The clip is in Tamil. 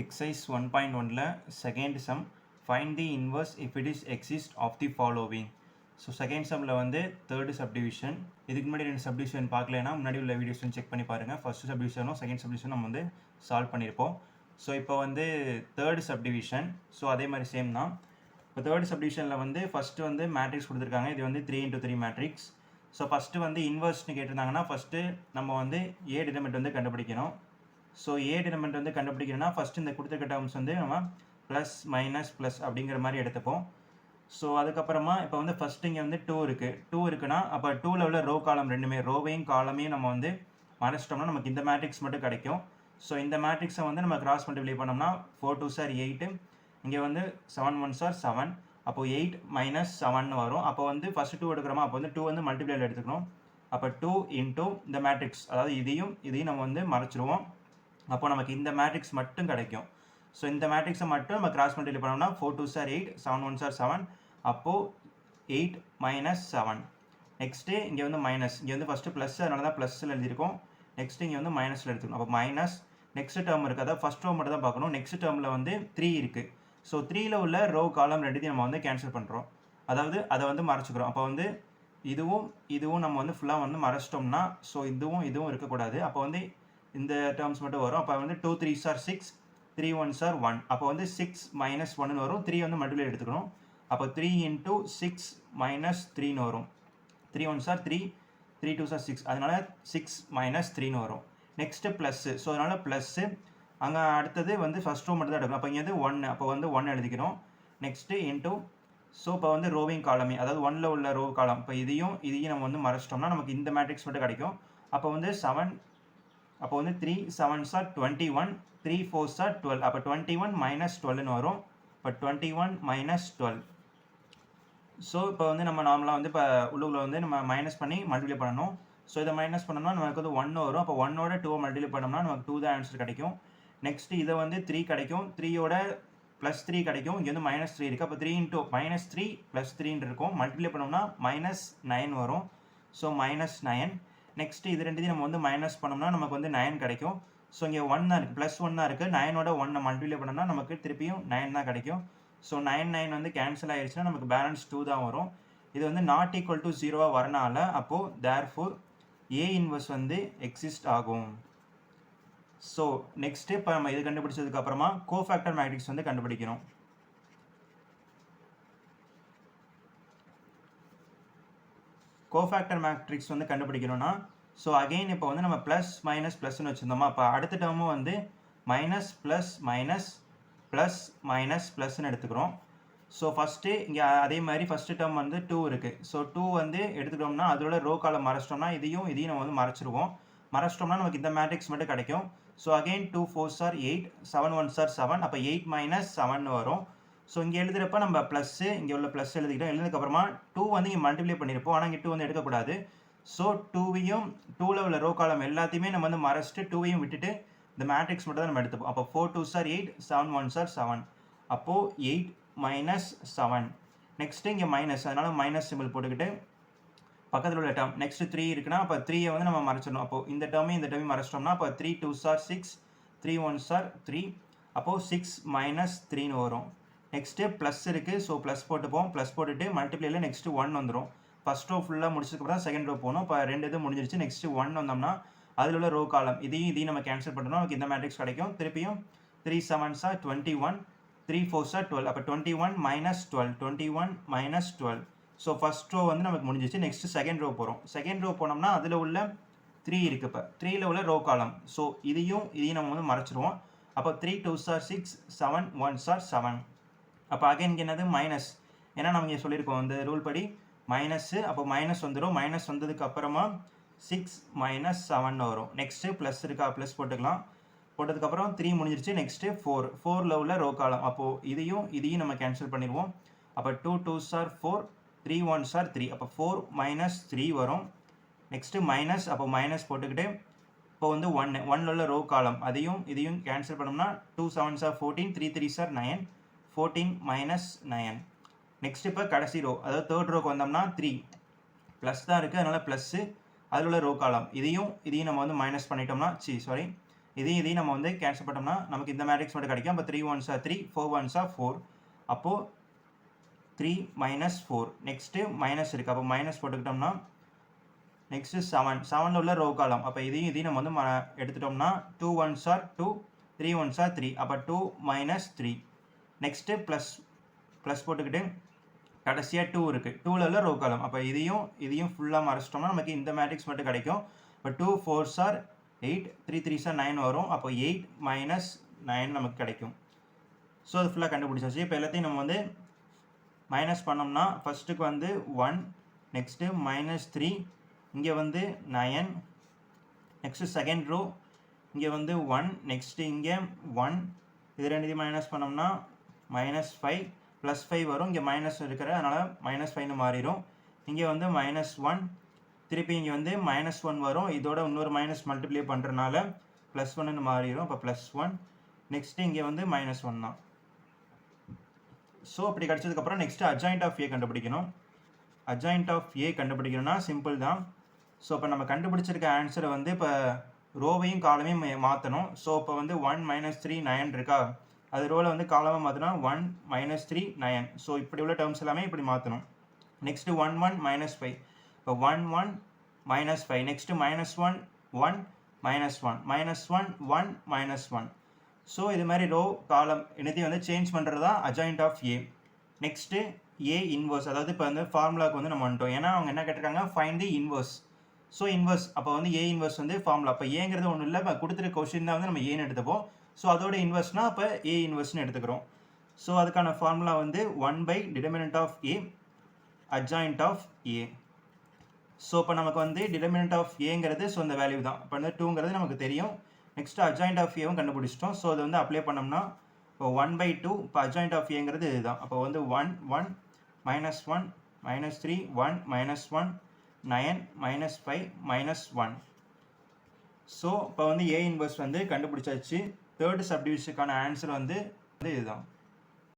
Exercise 1.1 second sum find the inverse if it is exist of the following. So second சம்மில் வந்து தேர்டு சப்டிவிஷன். இதுக்கு முன்னாடி ரெண்டு சப்டிவிஷன் பார்க்கலன்னா முன்னாடி உள்ள வீடியோஸும் செக் பண்ணி பாருங்கள். ஃபஸ்ட்டு சப்டிவிஷனும் செகண்ட் சப்டிவிஷன் நம்ம வந்து சால்வ் பண்ணியிருப்போம். ஸோ இப்போ வந்து தேர்டு சப்டிவிஷன். ஸோ அதே மாதிரி சேம் தான். இப்போ தேர்டு சப்டிவிஷனில் வந்து ஃபஸ்ட்டு வந்து மேட்ரிக்ஸ் கொடுத்துருக்காங்க. இது வந்து 3x3 மேட்ரிக்ஸ். ஸோ ஃபஸ்ட்டு வந்து இன்வர்ஸ்னு கேட்டிருந்தாங்கன்னா ஃபஸ்ட்டு நம்ம வந்து ஏ டிட்டர்மினன்ட் வந்து கண்டுபிடிக்கணும். ஸோ ஏ டிட்டர்மினன்ட் வந்து கண்டுபிடிக்கணும்னா ஃபஸ்ட்டு இந்த கொடுத்துருக்க டேர்ம்ஸ் வந்து நம்ம ப்ளஸ் மைனஸ் ப்ளஸ் அப்படிங்கிற மாதிரி எடுத்துப்போம். ஸோ அதுக்கப்புறமா இப்போ வந்து ஃபஸ்ட்டு இங்கே வந்து 2 இருக்குன்னா அப்போ 2ல் உள்ள ரோ காலம் ரெண்டுமே ரோவையும் காலமையும் நம்ம வந்து மறைச்சிட்டோம்னா நமக்கு இந்த மேட்ரிக்ஸ் மட்டும் கிடைக்கும். ஸோ இந்த மேட்ரிக்ஸை வந்து நம்ம கிராஸ் மல்டிப்ளை பண்ணோம்னா 4 2s are 8, இங்கே வந்து 7 1s are 7, அப்போது 8 மைனஸ் 7 வரும். அப்போ வந்து ஃபஸ்ட்டு 2 எடுக்கிறோமா, அப்போ வந்து 2 வந்து மல்டிப்ளைல எடுத்துக்கணும். அப்போ 2 இன்ட்டு இந்த மேட்ரிக்ஸ், அதாவது இதையும் நம்ம வந்து மறைச்சிருவோம். அப்போ நமக்கு இந்த மேட்ரிக்ஸ் மட்டும் கிடைக்கும். ஸோ இந்த மேட்ரிக்ஸை மட்டும் நம்ம கிராஸ் மல்டிப்ளை பண்ணோம்னா 4 2s are 8, 7 1s are 7, அப்போது 8 மைனஸ் 7. நெக்ஸ்ட்டு இங்கே வந்து மைனஸ், இங்கே வந்து ஃபஸ்ட்டு ப்ளஸ், அதனால தான் ப்ளஸில் எழுதியிருக்கோம். நெக்ஸ்ட்டு இங்கே வந்து மைனஸில் எடுத்துக்கணும். அப்போ மைனஸ் நெக்ஸ்ட் டேர்ம் இருக்குது, அதாவது ஃபஸ்ட் ரோ மட்டும் தான் பார்க்கணும். நெக்ஸ்ட் டேர்மில் வந்து 3 இருக்குது. ஸோ 3ல் உள்ள ரோ காலம் ரெண்டுத்தையும் நம்ம வந்து கேன்சல் பண்ணுறோம், அதாவது அதை வந்து மறைச்சிக்கிறோம். அப்போ வந்து இதுவும் நம்ம வந்து ஃபுல்லாக வந்து மறைச்சிட்டோம்னா ஸோ இதுவும் இருக்கக்கூடாது. அப்போ வந்து இந்த டேர்ம்ஸ் மட்டும் வரும். அப்போ வந்து 2 3s are 6, 3 1s are 1. அப்போ வந்து 6 மைனஸ் 1 வரும். 3 வந்து மல்டிப்ளை எடுத்துக்கணும். அப்போ 3 இன்ட்டு 6 மைனஸ் 3 வரும். 3 1s are 3, 3 2s are 6, அதனால 6 மைனஸ் 3 வரும். நெக்ஸ்ட்டு ப்ளஸ்ஸு, ஸோ அதனால் ப்ளஸ்ஸு அங்கே அடுத்தது வந்து ஃபஸ்ட் ரோ மட்டும் தான் எடுக்கணும். அப்போ இங்கே வந்து 1, அப்போ வந்து 1 எழுதிக்கிறோம். நெக்ஸ்ட்டு இன்ட்டு, ஸோ இப்போ வந்து ரோவிங் காலமே, அதாவது 1ல் உள்ள ரோ காலம், இப்போ இதையும் நம்ம வந்து மறைச்சிட்டோம்னா நமக்கு இந்த மேட்ரிக்ஸ் மட்டும் கிடைக்கும். அப்போ வந்து 7, அப்போ வந்து 3 7s are 21, 3 4s are 12, அப்போ 21 மைனஸ் 12ன்னு வரும். இப்போ 21 மைனஸ் 12. ஸோ இப்போ வந்து நம்ம நார்மலாக வந்து இப்போ உள்ளுக்குள்ள வந்து நம்ம மைனஸ் பண்ணி மல்டிப்ளை பண்ணணும். ஸோ இதை மைனஸ் பண்ணோம்னா நமக்கு வந்து 1 வரும். அப்போ 1ஓட 2 மல்டிப்ளை பண்ணோம்னா நமக்கு 2 தான் ஆன்சர் கிடைக்கும். நெக்ஸ்ட்டு இதை வந்து 3 கிடைக்கும், 3யோட ப்ளஸ் 3 கிடைக்கும். இங்கே வந்து மைனஸ் 3 இருக்குது. அப்போ 3 இன்ட்டு மைனஸ் 3 ப்ளஸ் 3 இருக்கும். மல்டிப்ளை பண்ணோம்னா மைனஸ் 9 வரும். So minus 9. நெக்ஸ்ட்டு இது ரெண்டுத்தையும் நம்ம வந்து மைனஸ் பண்ணோம்னா நமக்கு வந்து 9 கிடைக்கும். ஸோ இங்கே 1 தான் இருக்குது, ப்ளஸ் 1 தான் இருக்குது. 9ஓட 1 மல்டிப்ளை பண்ணோம்னா நமக்கு திருப்பியும் 9 தான் கிடைக்கும். ஸோ 9 வந்து கேன்சல் ஆயிடுச்சுன்னா நமக்கு பேலன்ஸ் 2 தான் வரும். இது வந்து நாட் ஈக்குவல் டு 0 வரனால அப்போது தேர்ஃபோர் ஏ இன்வர்ஸ் வந்து எக்ஸிஸ்ட் ஆகும். ஸோ நெக்ஸ்ட்டு இப்போ நம்ம இது கண்டுபிடிச்சதுக்கப்புறமா கோஃபேக்டர் மேட்ரிக்ஸ் வந்து கண்டுபிடிக்கணும். கோஃபேக்டர் மேட்ரிக்ஸ் வந்து கண்டுபிடிக்கணும்னா ஸோ அகெயின் இப்போ வந்து நம்ம ப்ளஸ் மைனஸ் ப்ளஸ்ன்னு வச்சுருந்தோமா, அப்போ அடுத்த டேர்மும் வந்து minus plus minus plus minus ப்ளஸ்ன்னு எடுத்துக்கிறோம். ஸோ ஃபஸ்ட்டு இங்கே அதே மாதிரி ஃபஸ்ட்டு டேர்ம் வந்து 2 இருக்குது. ஸோ 2 வந்து எடுத்துக்கிட்டோம்னா அதோட ரோ காலம் மறைச்சிட்டோம்னா இதையும் நம்ம வந்து மறைச்சிருவோம். மறைச்சிட்டோம்னா நமக்கு இந்த மேட்ரிக்ஸ் மட்டும் கிடைக்கும். So again 2 4s are 8, 7 1s are 7, அப்போ 8 மைனஸ் 7 வரும். ஸோ இங்கே எழுதுகிறப்ப நம்ம ப்ளஸ்ஸு இங்கே உள்ள ப்ளஸ் எழுதிக்கிட்டோம். எழுதுக்கப்புறமா 2 வந்து இங்கே மல்டிப்ளை பண்ணியிருப்போம், ஆனால் இங்கே 2 வந்து எடுக்கக்கூடாது. ஸோ 2ல் உள்ள ரோ காலம் எல்லாத்தையுமே நம்ம வந்து மறைச்சிட்டு 2வையும் விட்டுட்டு இந்த மேட்ரிக்ஸ் மட்டும் தான் நம்ம எடுத்துப்போம். அப்போ 4 2s are 8, 7 1s are 7, அப்போது 8 மைனஸ் 7. நெக்ஸ்ட்டு இங்கே மைனஸ், அதனால் மைனஸ் சிம்பிள் போட்டுக்கிட்டு பக்கத்தில் உள்ள டேர்ம் நெக்ஸ்ட்டு 3 இருக்குன்னா அப்போ 3யை வந்து நம்ம மறைச்சிடணும். அப்போது இந்த டேர்மையும் மறைச்சிட்டோம்னா அப்போ 3 2s are 6, 3 1s are 3, அப்போது 6 மைனஸ் 3ன்னு வரும். நெக்ஸ்ட்டு ப்ளஸ் இருக்குது, ஸோ ப்ளஸ் போட்டுப்போம். ப்ளஸ் போட்டுட்டு மல்டிப்ளைல நெக்ஸ்ட்டு 1 வந்துடும். ஃபஸ்ட் ரோ ஃபுல்லாக முடிச்சதுக்கப்புறம் செகண்ட் ரோ போகணும். இப்போ 2 இது முடிஞ்சிருச்சு. நெக்ஸ்ட்டு 1 வந்தோம்னா அதில் உள்ள ரோ காலம் இதையும் நம்ம கேன்சல் பண்ணோம்னா நமக்கு இந்த மேட்ரிக்ஸ் கிடைக்கும். திருப்பியும் 3 7s are 21, 3 4s are 12, அப்போ 21 minus 12, 21 minus 12. So first row வந்து நமக்கு முடிஞ்சிச்சு. நெக்ஸ்ட்டு செகண்ட் ரோ போகிறோம். செகண்ட் ரோ போனோம்னா அதில் உள்ள 3 இருக்குது. இப்போ 3ல் உள்ள ரோ காலம், ஸோ இதையும் நம்ம வந்து மறைச்சிருவோம். அப்போ 3 2s are 6, 7 1s are 7, அப்போ அகைன் என்னது மைனஸ், ஏன்னா நம்ம இங்கே சொல்லியிருக்கோம் இந்த ரூல் படி மைனஸ்ஸு. அப்போ மைனஸ் வந்துடும். மைனஸ் வந்ததுக்கு அப்புறமா 6 மைனஸ் 7 வரும். நெக்ஸ்ட்டு ப்ளஸ் இருக்கா, ப்ளஸ் போட்டுக்கலாம். போட்டதுக்கப்புறம் 3 முடிஞ்சிருச்சு. நெக்ஸ்ட்டு 4ல் உள்ள ரோ காலம், அப்போது இதையும் நம்ம கேன்சல் பண்ணிடுவோம். அப்போ 2 2s are 4, 3 1s are 3, அப்போ 4 மைனஸ் 3 வரும். நெக்ஸ்ட்டு மைனஸ், அப்போ மைனஸ் போட்டுக்கிட்டு இப்போ வந்து 1ல் உள்ள ரோ காலம் இதையும் கேன்சல் பண்ணோம்னா 2 7s are 14, 3 3s are 9, 14 minus 9. Next இப்போ கடைசி ரோ, அதாவது தேர்ட் ரோக்கு வந்தோம்னா 3 ப்ளஸ் தான் இருக்குது, அதனால் ப்ளஸ்ஸு அதில் உள்ள ரோ காலம் இதையும் நம்ம வந்து மைனஸ் பண்ணிட்டோம்னா இதையும் நம்ம வந்து கேன்சல் பண்ணோம்னா நமக்கு இந்த மேட்ரிக்ஸ் மட்டும் கிடைக்கும். அப்போ 3 1s are 3, 4 1s are 4. அப்போது 3 minus 4. நெக்ஸ்ட்டு மைனஸ் இருக்குது. அப்போ மைனஸ் போட்டுக்கிட்டோம்னா நெக்ஸ்ட்டு 7 உள்ள ரோ காலம். அப்போ இதையும் நம்ம வந்து எடுத்துட்டோம்னா 2 1s are 2, 3 1s are 3. அப்போ 2 minus 3. நெக்ஸ்ட்டு ப்ளஸ் போட்டுக்கிட்டு கடைசியாக 2 இருக்குது. 2ல் உள்ள ரோ காலம். அப்போ இதையும் ஃபுல்லாக மறைச்சிட்டோம்னா நமக்கு இந்த மேட்ரிக்ஸ் மட்டும் கிடைக்கும். இப்போ 2 4s are 8, 3 3s are 9 வரும். அப்போ 8 minus 9 நமக்கு கிடைக்கும். ஸோ அது ஃபுல்லாக கண்டுபிடிச்சாச்சு. இப்போ எல்லாத்தையும் நம்ம வந்து மைனஸ் பண்ணோம்னா ஃபஸ்ட்டுக்கு வந்து 1, நெக்ஸ்ட்டு -3, இங்கே வந்து 9, நெக்ஸ்ட்டு செகண்ட் ரோ இங்கே வந்து 1, நெக்ஸ்ட்டு இங்கே 1, இது ரெண்டுத்தையும் மைனஸ் பண்ணோம்னா -5 +5 வரும். இங்கே மைனஸ் இருக்கிற அதனால் -5ன்னு மாறிடும். இங்கே வந்து -1, திருப்பி இங்கே வந்து -1 வரும். இதோட இன்னொரு மைனஸ் மல்டிப்ளை பண்ணுறதுனால +1ன்னு மாறிடும். அப்போ +1, நெக்ஸ்ட்டு இங்கே வந்து -1 தான். ஸோ அப்படி கிடச்சதுக்கப்புறம் நெக்ஸ்ட்டு அட்ஜாயிண்ட் ஆஃப் ஏ கண்டுபிடிக்கணும். அட்ஜாயிண்ட் ஆஃப் ஏ கண்டுபிடிக்கணும்னா சிம்பிள் தான். ஸோ இப்போ நம்ம கண்டுபிடிச்சிருக்க ஆன்சரை வந்து இப்போ ரோவையும் காலமையும் மாற்றணும். ஸோ இப்போ வந்து 1 -3 9 இருக்கா, அது ரோவில் வந்து காலமாக மாற்றினா 1 -3 9. ஸோ இப்படி உள்ள டேர்ம்ஸ் எல்லாமே இப்படி மாற்றணும். நெக்ஸ்ட்டு 1 1 -5. இப்போ 1 1 -5. நெக்ஸ்ட்டு -1 1 -1 -1 1 -1. ஸோ இது மாதிரி ரோ காலம் என்னத்தையும் வந்து சேஞ்ச் பண்ணுறது தான் adjoint of A. Next A inverse, அதாவது இப்போ வந்து ஃபார்முலாவுக்கு வந்து நம்ம வந்துட்டோம். ஏன்னா அவங்க என்ன கேட்டிருக்காங்க, ஃபைண்ட் தி இன்வர்ஸ். ஸோ இன்வர்ஸ் அப்போ வந்து ஏ இன்வர்ஸ் வந்து ஃபார்முலா. அப்போ ஏங்கிறது ஒன்றும் இல்லை, இப்போ கொடுத்துருக்க கொஸ்டின் தான் வந்து நம்ம ஏன்னு எடுத்துப்போம். ஸோ அதோட இன்வர்ஸ்னால் அப்போ ஏ இன்வர்ஸ்னு எடுத்துக்கிறோம். ஸோ அதுக்கான ஃபார்முலா வந்து one by determinant of A adjoint of A. So இப்போ நமக்கு வந்து டிடர்மினன்ட் ஆஃப் ஏங்கிறது ஸோ இந்த வேல்யூ தான். இப்போ வந்து 2ங்கிறது நமக்கு தெரியும். நெக்ஸ்ட்டு அட்ஜாயிண்ட் ஆஃப் ஏவும் கண்டுபிடிச்சிட்டோம். ஸோ அது வந்து அப்ளை பண்ணோம்னா இப்போ 1/2. இப்போ அட்ஜாயிண்ட் ஆஃப் ஏங்கிறது இதுதான். அப்போ வந்து 1 1 -1 -3 1 -1 9 -5 -1. ஸோ இப்போ வந்து ஏ இன்வர்ஸ் வந்து கண்டுபிடிச்சாச்சு. தேர்ட் சப்டிவிஷனுக்கான ஆன்சர் வந்து இதுதான்.